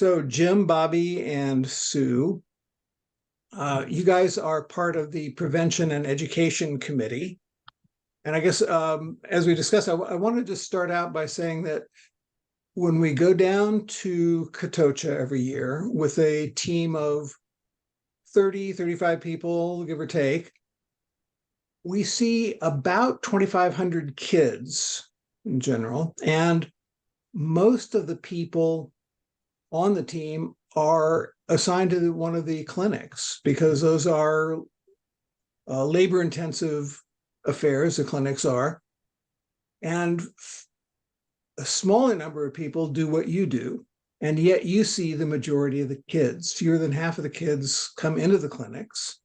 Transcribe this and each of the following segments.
So Jim, Bobby, and Sue, you guys are part of the Prevention and Education Committee. And I guess as we discussed, I wanted to start out by saying that when we go down to Catocha every year with a team of 30, 35 people, give or take, we see about 2,500 kids in general. And most of the people on the team are assigned to one of the clinics because those are labor intensive affairs, the clinics are. And a smaller number of people do what you do. And yet you see the majority of the kids. Fewer than half of the kids come into the clinics,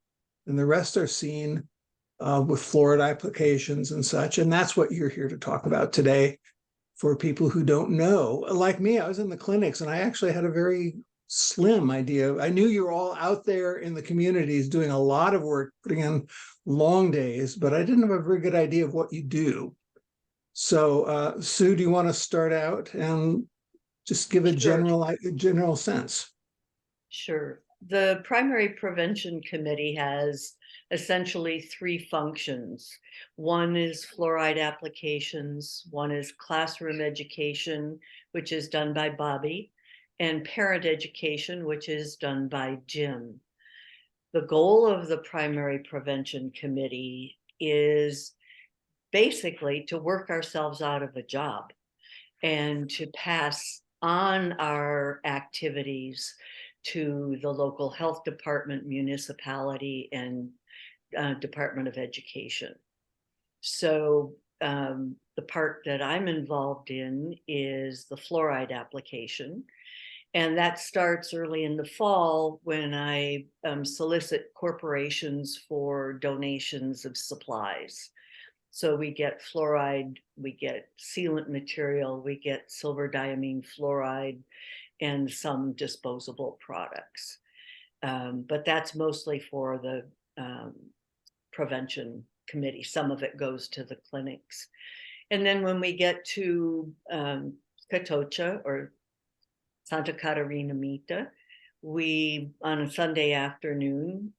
and the rest are seen with fluoride applications and such. And that's what you're here to talk about today. For people who don't know, like me, I was in the clinics and I actually had a very slim idea. I knew you were all out there in the communities doing a lot of work, putting in long days, but I didn't have a very good idea of what you do. So, Sue, do you want to start out and just give a general sense? Sure. The Primary Prevention Committee has essentially three functions. One is fluoride applications, one is classroom education, which is done by Bobby, and parent education, which is done by Jim. The goal of the Primary Prevention Committee is basically to work ourselves out of a job and to pass on our activities to the local health department, municipality, and Department of Education. So the part that I'm involved in is the fluoride application. And that starts early in the fall when I solicit corporations for donations of supplies. So we get fluoride, we get sealant material, we get silver diamine fluoride, and some disposable products. But that's mostly for the prevention committee. Some of it goes to the clinics. And then when we get to Catocha or Santa Catarina Mita, we, on a Sunday afternoon,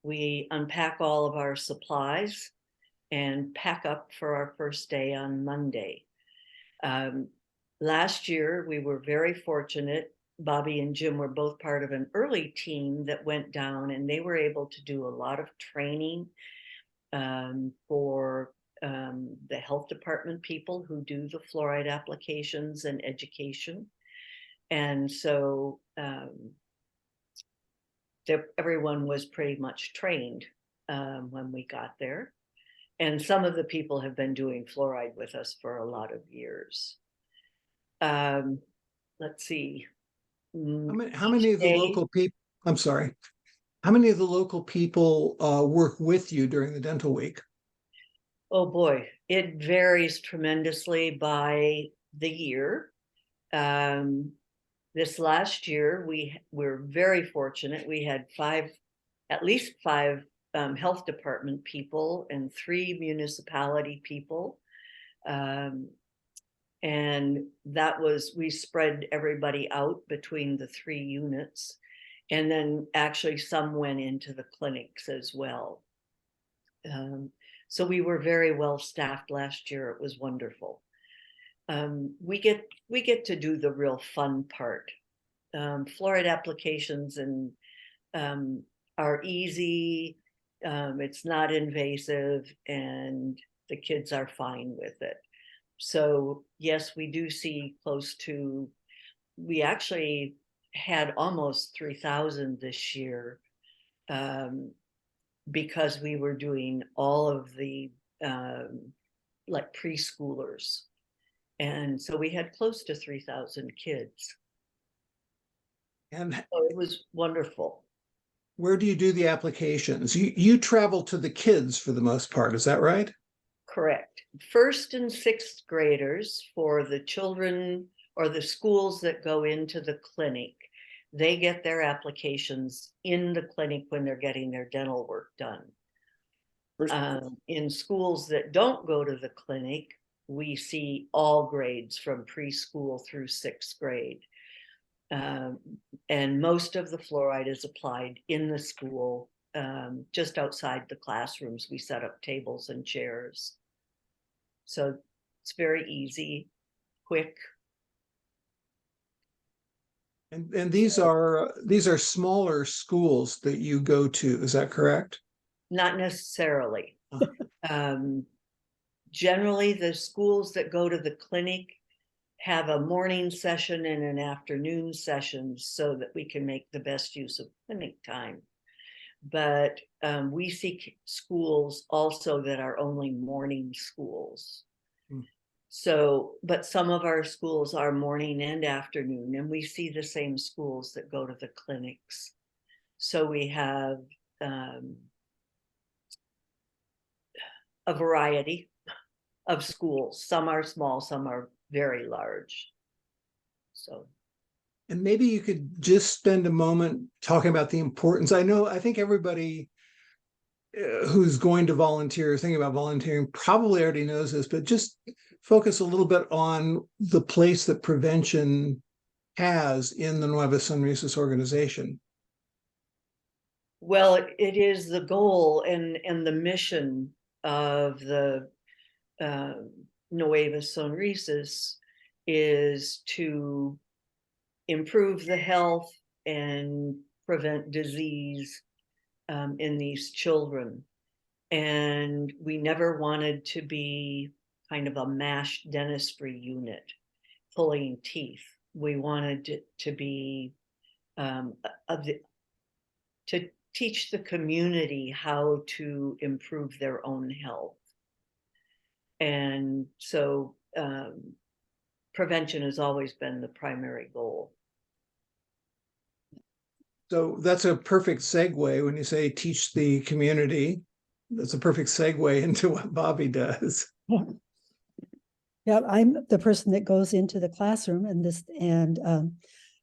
we unpack all of our supplies and pack up for our first day on Monday. Last year, we were very fortunate. Bobby and Jim were both part of an early team that went down, and they were able to do a lot of training for the health department people who do the fluoride applications and education. And so everyone was pretty much trained when we got there. And some of the people have been doing fluoride with us for a lot of years. Let's see. How many of the local people, I'm sorry, how many of the local people work with you during the dental week? Oh boy, it varies tremendously by the year. This last year, we're very fortunate. We had at least five health department people and 3 municipality people. And we spread everybody out between the 3 units. And then actually some went into the clinics as well. So we were very well staffed last year. It was wonderful. We get to do the real fun part. Fluoride applications and are easy. It's not invasive, and the kids are fine with it. So yes, we do see we actually had almost 3,000 this year because we were doing all of the like preschoolers. And so we had close to 3,000 kids. And so it was wonderful. Where do you do the applications? You travel to the kids for the most part, is that right? Correct. 1st and 6th graders, for the children or the schools that go into the clinic, they get their applications in the clinic when they're getting their dental work done. In schools that don't go to the clinic, we see all grades from preschool through 6th grade. And most of the fluoride is applied in the school, just outside the classrooms. We set up tables and chairs. So it's very easy, quick. And these are smaller schools that you go to, is that correct? Not necessarily. Uh, Generally, the schools that go to the clinic have a morning session and an afternoon session so that we can make the best use of clinic time. But we see schools also that are only morning schools. Hmm. So, but some of our schools are morning and afternoon, and we see the same schools that go to the clinics. So we have a variety of schools. Some are small, some are very large. So, And maybe you could just spend a moment talking about the importance. I think everybody who's going to volunteer, thinking about volunteering, probably already knows this, but just focus a little bit on the place that prevention has in the Nueva Sonrisas organization. well, it is the goal and the mission of the Nueva Sonrisas is to improve the health and prevent disease in these children. And we never wanted to be kind of a MASH dentistry unit pulling teeth. We wanted it to be to teach the community how to improve their own health. And so prevention has always been the primary goal. So that's a perfect segue when you say teach the community. That's a perfect segue into what Bobby does. Yeah, I'm the person that goes into the classroom and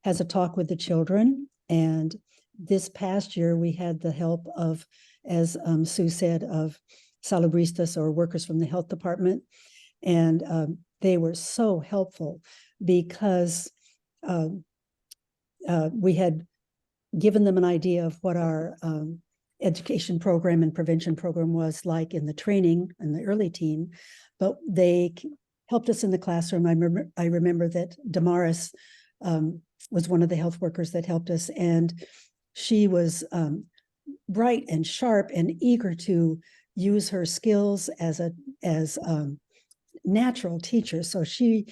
has a talk with the children. And this past year, we had the help of, as Sue said, of salubristas or workers from the health department. And they were so helpful because we had given them an idea of what our education program and prevention program was like in the training and the early teen, but they helped us in the classroom. I remember that Damaris was one of the health workers that helped us, and she was bright and sharp and eager to use her skills as a natural teacher. So she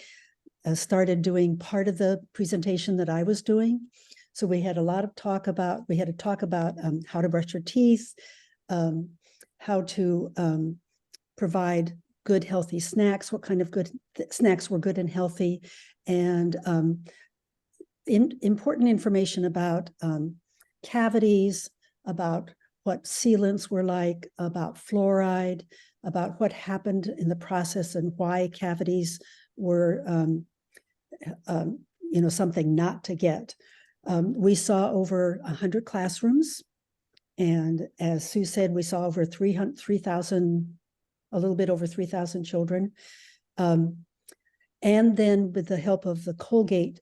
started doing part of the presentation that I was doing. So we had a lot of talk about, how to brush your teeth, how to provide good, healthy snacks, what kind of good snacks were good and healthy, and important information about cavities, about what sealants were like, about fluoride, about what happened in the process and why cavities were something not to get. We saw over 100 classrooms, and as Sue said, we saw over 3,000, a little bit over 3,000 children. And then with the help of the Colgate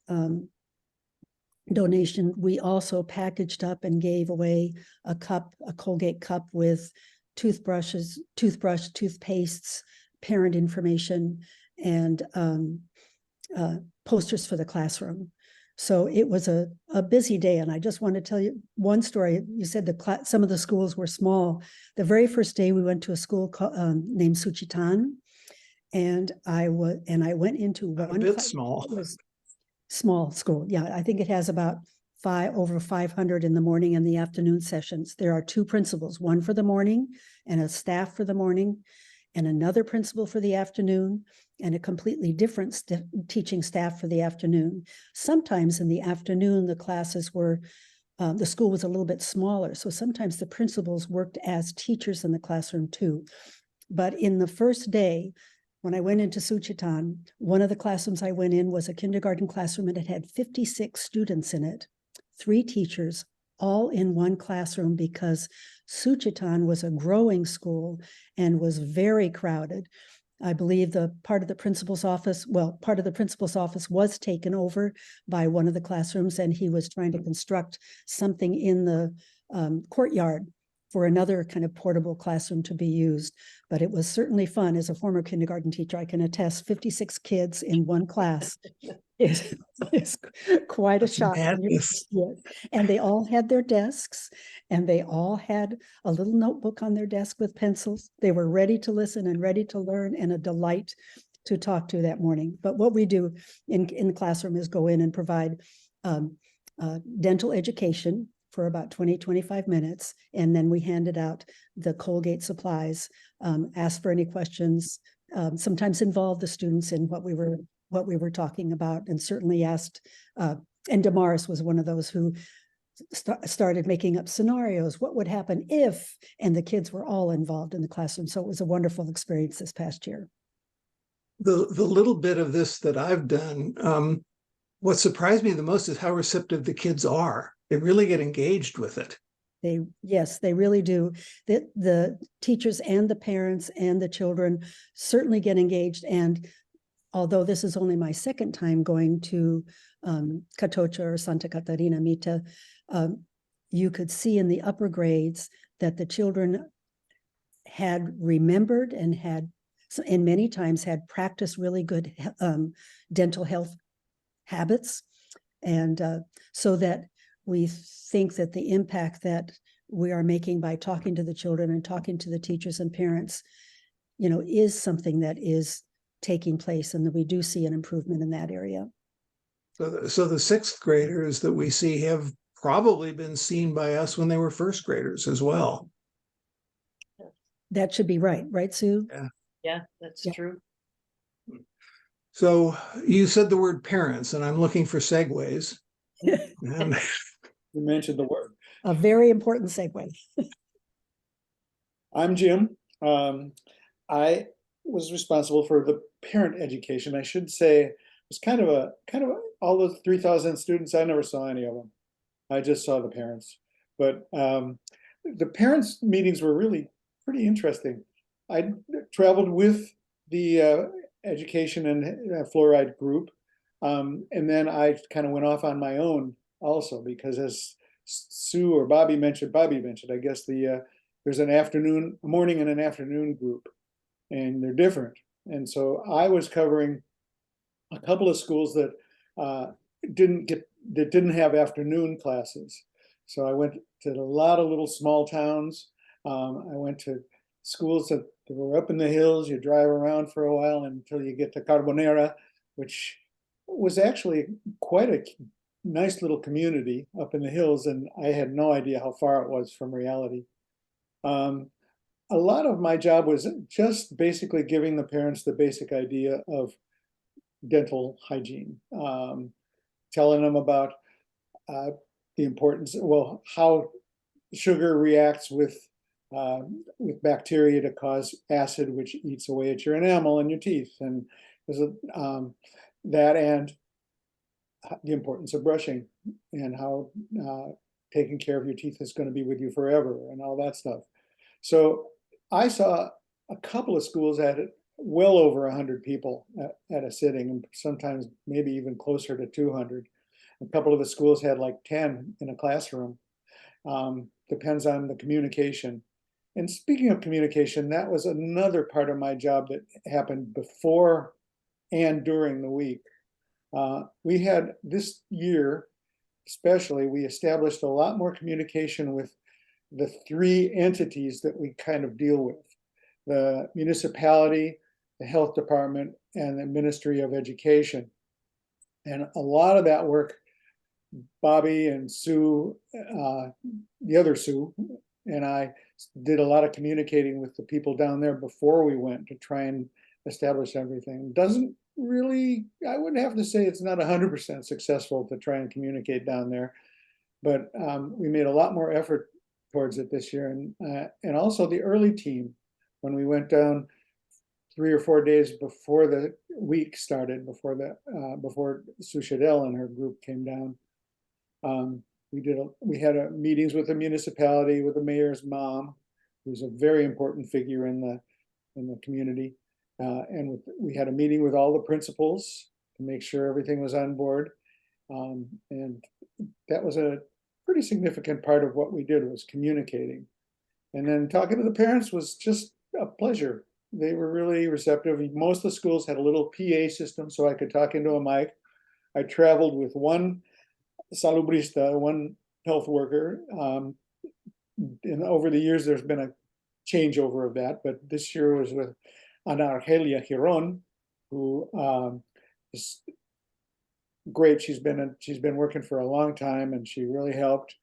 donation, we also packaged up and gave away a Colgate cup with toothbrush, toothpastes, parent information, and posters for the classroom. So it was a busy day, and I just want to tell you one story. You said some of the schools were small. The very first day we went to a school named Suchitan, and I went into one. A bit small. It was small school. Yeah, I think it has about over 500 in the morning and the afternoon sessions. There are two principals, one for the morning and a staff for the morning, and another principal for the afternoon, and a completely different teaching staff for the afternoon. Sometimes in the afternoon, the classes were, the school was a little bit smaller, so sometimes the principals worked as teachers in the classroom too. But in the first day, when I went into Suchitan, one of the classrooms I went in was a kindergarten classroom, and it had 56 students in it, 3 teachers, all in one classroom, because Suchitan was a growing school and was very crowded. I believe the part of the principal's office, well, part of the principal's office was taken over by one of the classrooms, and he was trying to construct something in the courtyard for another kind of portable classroom to be used. But it was certainly fun. As a former kindergarten teacher, I can attest 56 kids in one class is quite a shock. Madness. Yes. And they all had their desks, and they all had a little notebook on their desk with pencils. They were ready to listen and ready to learn, and a delight to talk to that morning. But what we do in the classroom is go in and provide dental education for about 20-25 minutes, and then we handed out the Colgate supplies, asked for any questions, sometimes involved the students in what we were talking about, and certainly asked, and Damaris was one of those who started making up scenarios. What would happen if, and the kids were all involved in the classroom. So it was a wonderful experience this past year. The little bit of this that I've done, what surprised me the most is how receptive the kids are. They really get engaged with it. Yes, they really do. The teachers and the parents and the children certainly get engaged. And although this is only my second time going to Catocha or Santa Catarina Mita, you could see in the upper grades that the children had remembered and many times had practiced really good dental health habits. And so that we think that the impact that we are making by talking to the children and talking to the teachers and parents, is something that is taking place, and that we do see an improvement in that area. So the sixth graders that we see have probably been seen by us when they were first graders as well. That should be right, Sue? Yeah, that's true. So you said the word parents, and I'm looking for segues. And You mentioned the word. A very important segue. I'm Jim. I was responsible for the parent education. I should say it was kind of all those 3,000 students. I never saw any of them. I just saw the parents. But the parents' meetings were really pretty interesting. I traveled with the education and fluoride group, and then I kind of went off on my own also, because as Sue or Bobby mentioned, I guess there's a morning and an afternoon group, and they're different. And so I was covering a couple of schools that didn't have afternoon classes. So I went to a lot of little small towns. I went to schools that were up in the hills. You drive around for a while until you get to Carbonera, which was actually quite a nice little community up in the hills, and I had no idea how far it was from reality. A lot of my job was just basically giving the parents the basic idea of dental hygiene, telling them about the importance, how sugar reacts with bacteria to cause acid, which eats away at your enamel and your teeth, and that, and the importance of brushing, and how taking care of your teeth is going to be with you forever, and all that stuff. So I saw a couple of schools had well over 100 people at a sitting, and sometimes maybe even closer to 200. A couple of the schools had like 10 in a classroom. Depends on the communication. And speaking of communication, that was another part of my job that happened before and during the week. We had this year, especially, we established a lot more communication with the three entities that we kind of deal with: the municipality, the health department, and the Ministry of Education. And a lot of that work, Bobby and Sue, the other Sue, and I did a lot of communicating with the people down there before we went to try and establish everything. Doesn't really, I would have to say it's not 100% successful to try and communicate down there, but we made a lot more effort towards it this year. And also the early team, when we went down 3 or 4 days before the week started, before Sue Shadell and her group came down, we had meetings with the municipality, with the mayor's mom, who's a very important figure in the community. And we had a meeting with all the principals to make sure everything was on board. And that was a pretty significant part of what we did, was communicating. And then talking to the parents was just a pleasure. They were really receptive. Most of the schools had a little PA system so I could talk into a mic. I traveled with one salubrista, one health worker. And over the years, there's been a changeover of that, but this year was with Ana Argelia Giron, who is great. She's been working for a long time, and she really helped.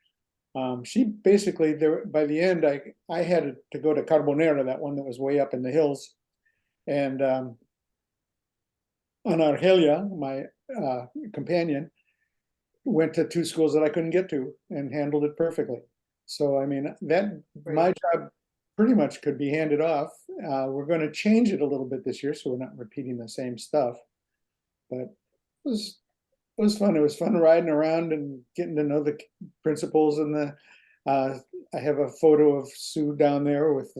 She basically, by the end, I had to go to Carbonera, that one that was way up in the hills, and Ana Argelia, my companion, went to 2 schools that I couldn't get to and handled it perfectly. So I mean, that my job pretty much could be handed off. We're going to change it a little bit this year, so we're not repeating the same stuff. But it was fun. It was fun riding around and getting to know the principals and the. I have a photo of Sue down there with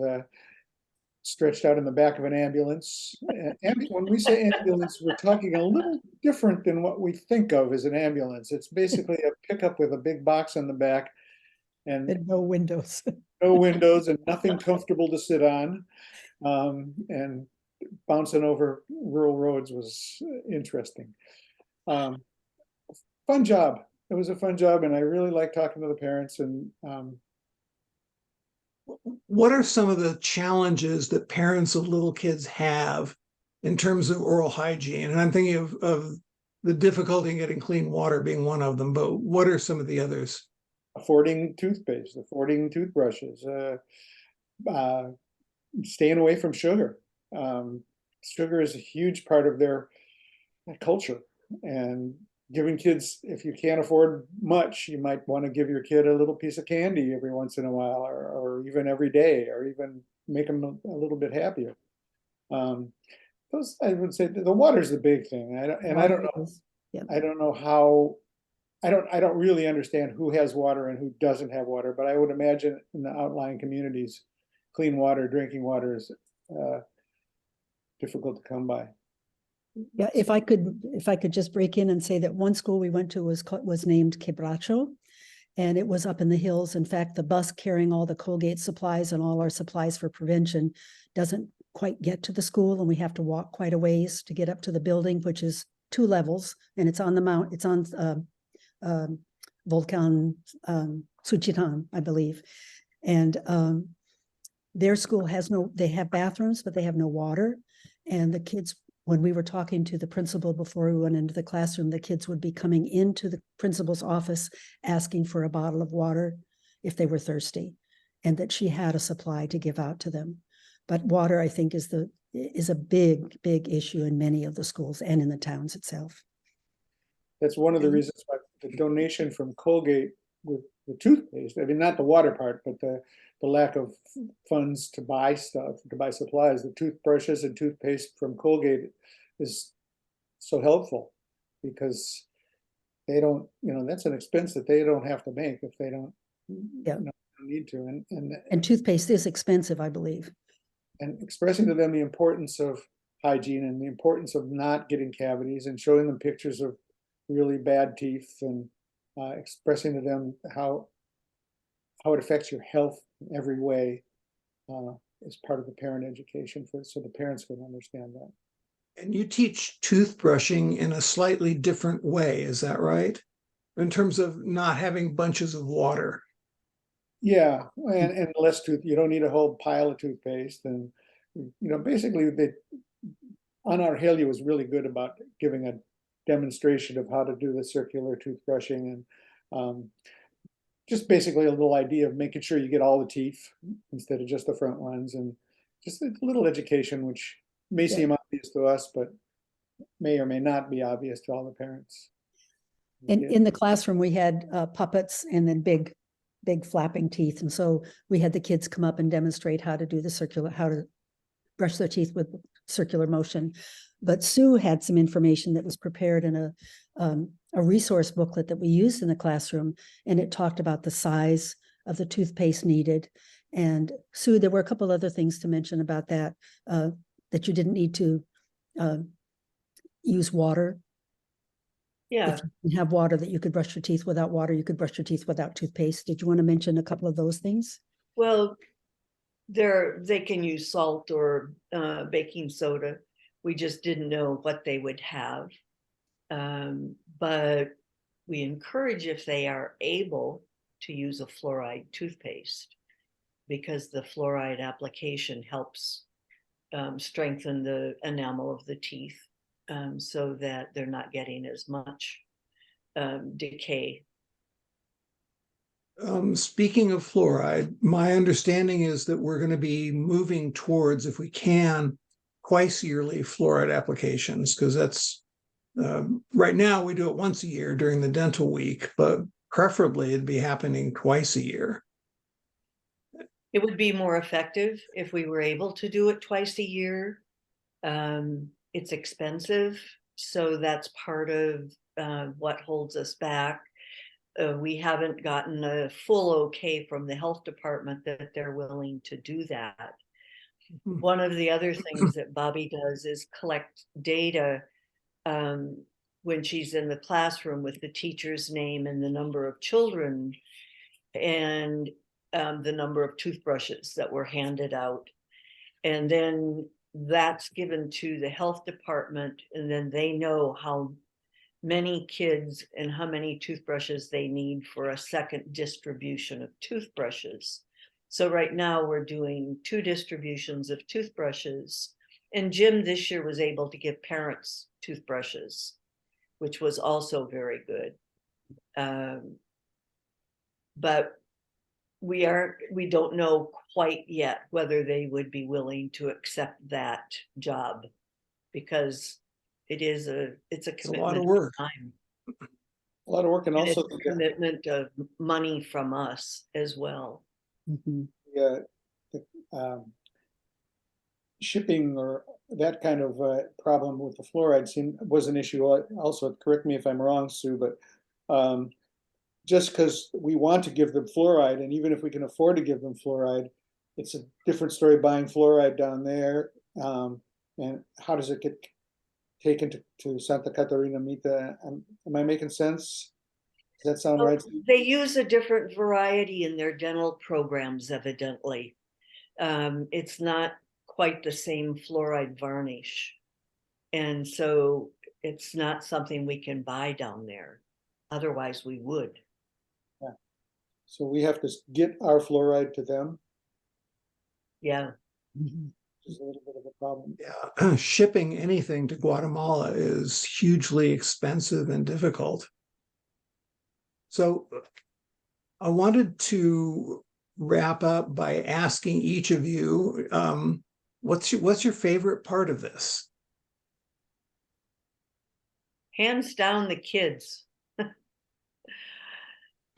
stretched out in the back of an ambulance. And when we say ambulance, we're talking a little different than what we think of as an ambulance. It's basically a pickup with a big box on the back and no windows. no windows and nothing comfortable to sit on. And bouncing over rural roads was interesting. Fun job. It was a fun job, and I really like talking to the parents. And what are some of the challenges that parents of little kids have in terms of oral hygiene? And I'm thinking of the difficulty in getting clean water being one of them, but what are some of the others? affording toothpaste, affording toothbrushes, staying away from sugar. Sugar is a huge part of their culture, and giving kids, if you can't afford much, you might want to give your kid a little piece of candy every once in a while, or even every day, or even make them a little bit happier. Those, I would say, the water's the big thing. I don't know. Yeah. I don't know how. I don't really understand who has water and who doesn't have water, but I would imagine in the outlying communities, clean water, drinking water is difficult to come by. Yeah, if I could just break in and say that one school we went to was named Quebracho, and it was up in the hills. In fact, the bus carrying all the Colgate supplies and all our supplies for prevention doesn't quite get to the school, and we have to walk quite a ways to get up to the building, which is 2 levels, and it's on the mount. It's on Volcan Suchitan, I believe, and their school has they have bathrooms, but they have no water, and the kids. When we were talking to the principal before we went into the classroom, the kids would be coming into the principal's office asking for a bottle of water if they were thirsty, and that she had a supply to give out to them. But water, I think, is a big, big issue in many of the schools and in the towns itself. That's one of the reasons why the donation from Colgate with the toothpaste, I mean, not the water part, but the lack of funds to buy stuff, to buy supplies, the toothbrushes and toothpaste from Colgate is so helpful, because they don't, that's an expense that they don't have to make if they don't, don't need to. And toothpaste is expensive, I believe. And expressing to them the importance of hygiene and the importance of not getting cavities, and showing them pictures of really bad teeth, and expressing to them how it affects your health in every way is part of the parent education, so the parents can understand that. And you teach toothbrushing in a slightly different way, is that right? In terms of not having bunches of water. Yeah, and less you don't need a whole pile of toothpaste. And, basically Ana Argelia was really good about giving a demonstration of how to do the circular toothbrushing, and just basically a little idea of making sure you get all the teeth instead of just the front ones, and just a little education, which may seem obvious to us, but may or may not be obvious to all the parents. And in the classroom, we had puppets and then big flapping teeth. And so we had the kids come up and demonstrate how to do how to brush their teeth with circular motion. But Sue had some information that was prepared in a resource booklet that we used in the classroom, and it talked about the size of the toothpaste needed. And Sue, there were a couple other things to mention about that. that you didn't need to use water. Yeah, If you have water, that you could brush your teeth without water, you could brush your teeth without toothpaste. Did you want to mention a couple of those things? well, they can use salt or baking soda. We just didn't know what they would have. But we encourage, if they are able, to use a fluoride toothpaste, because the fluoride application helps strengthen the enamel of the teeth, so that they're not getting as much decay. Speaking of fluoride, my understanding is that we're going to be moving towards, if we can, twice yearly fluoride applications, because that's right now we do it once a year during the dental week, but preferably it'd be happening twice a year. It would be more effective if we were able to do it twice a year. It's expensive, so that's part of what holds us back. We haven't gotten a full okay from the health department that they're willing to do that. One of the other things that Bobby does is collect data when she's in the classroom, with the teacher's name and the number of children, and the number of toothbrushes that were handed out. And then that's given to the health department, and then they know how many kids and how many toothbrushes they need for a second distribution of toothbrushes. So right now we're doing 2 distributions of toothbrushes, and Jim this year was able to give parents toothbrushes, which was also very good. But we don't know quite yet whether they would be willing to accept that job, because it's a commitment, lot of work. time. A lot of work, and And also it's a commitment of money from us as well. Mhm. the shipping or that kind of problem with the fluoride was an issue also. Correct me if I'm wrong, Sue, but just because we want to give them fluoride, and even if we can afford to give them fluoride, it's a different story buying fluoride down there. And how does it get taken to Santa Catarina Mita? Am I making sense? Does that sound right? They use a different variety in their dental programs, evidently. It's not quite the same fluoride varnish. And so it's not something we can buy down there. Otherwise we would. Yeah. So we have to get our fluoride to them, Yeah. Mhm. which is a little bit of a problem. Yeah, shipping anything to Guatemala is hugely expensive and difficult. So I wanted to wrap up by asking each of you, what's your favorite part of this? Hands down, the kids.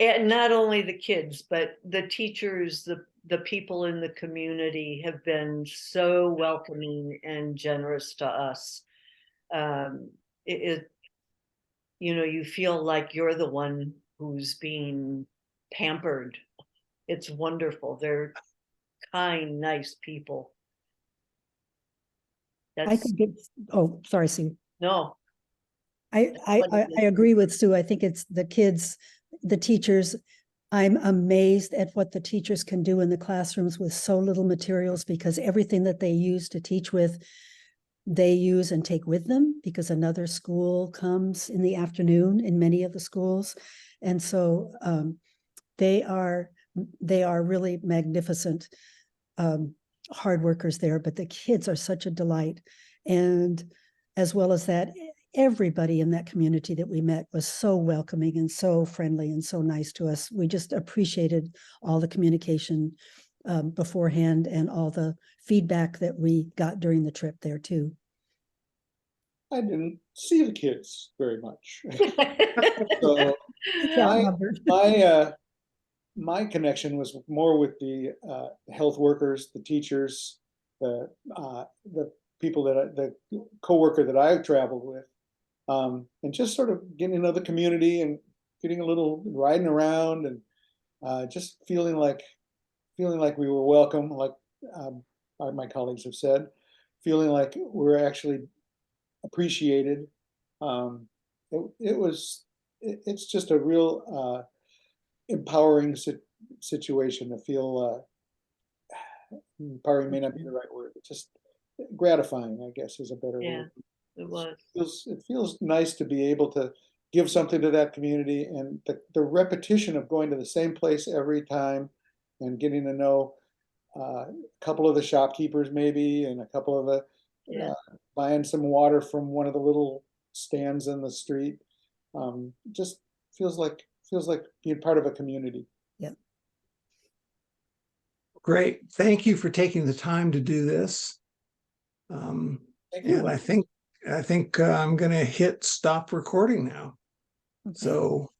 And not only the kids, but the teachers, the people in the community have been so welcoming and generous to us. You feel like you're the one who's being pampered. It's wonderful. They're kind, nice people. I think it's, oh, sorry, Sue. No. I agree with Sue. I think it's the kids, the teachers. I'm amazed at what the teachers can do in the classrooms with so little materials, because everything that they use to teach with, they use and take with them, because another school comes in the afternoon in many of the schools. And so they are really magnificent hard workers there, but the kids are such a delight. And as well as that, everybody in that community that we met was so welcoming and so friendly and so nice to us. We just appreciated all the communication beforehand and all the feedback that we got during the trip there too. I didn't see the kids very much. So my connection was more with the health workers, the teachers, the people the coworker that I traveled with, and just sort of getting to know the community and getting a little riding around, and just feeling like we were welcome, like my colleagues have said. feeling like we're actually appreciated. It's just a real empowering situation to feel. Empowering may not be the right word, but just gratifying, I guess, is a better Yeah, word. it was. It feels nice to be able to give something to that community, and the repetition of going to the same place every time and getting to know a couple of the shopkeepers maybe, and a couple of the Yeah. buying some water from one of the little stands in the street. Just feels like being part of a community. Great. Thank you for taking the time to do this. Thank you. And I think I'm going to hit stop recording now. Okay. So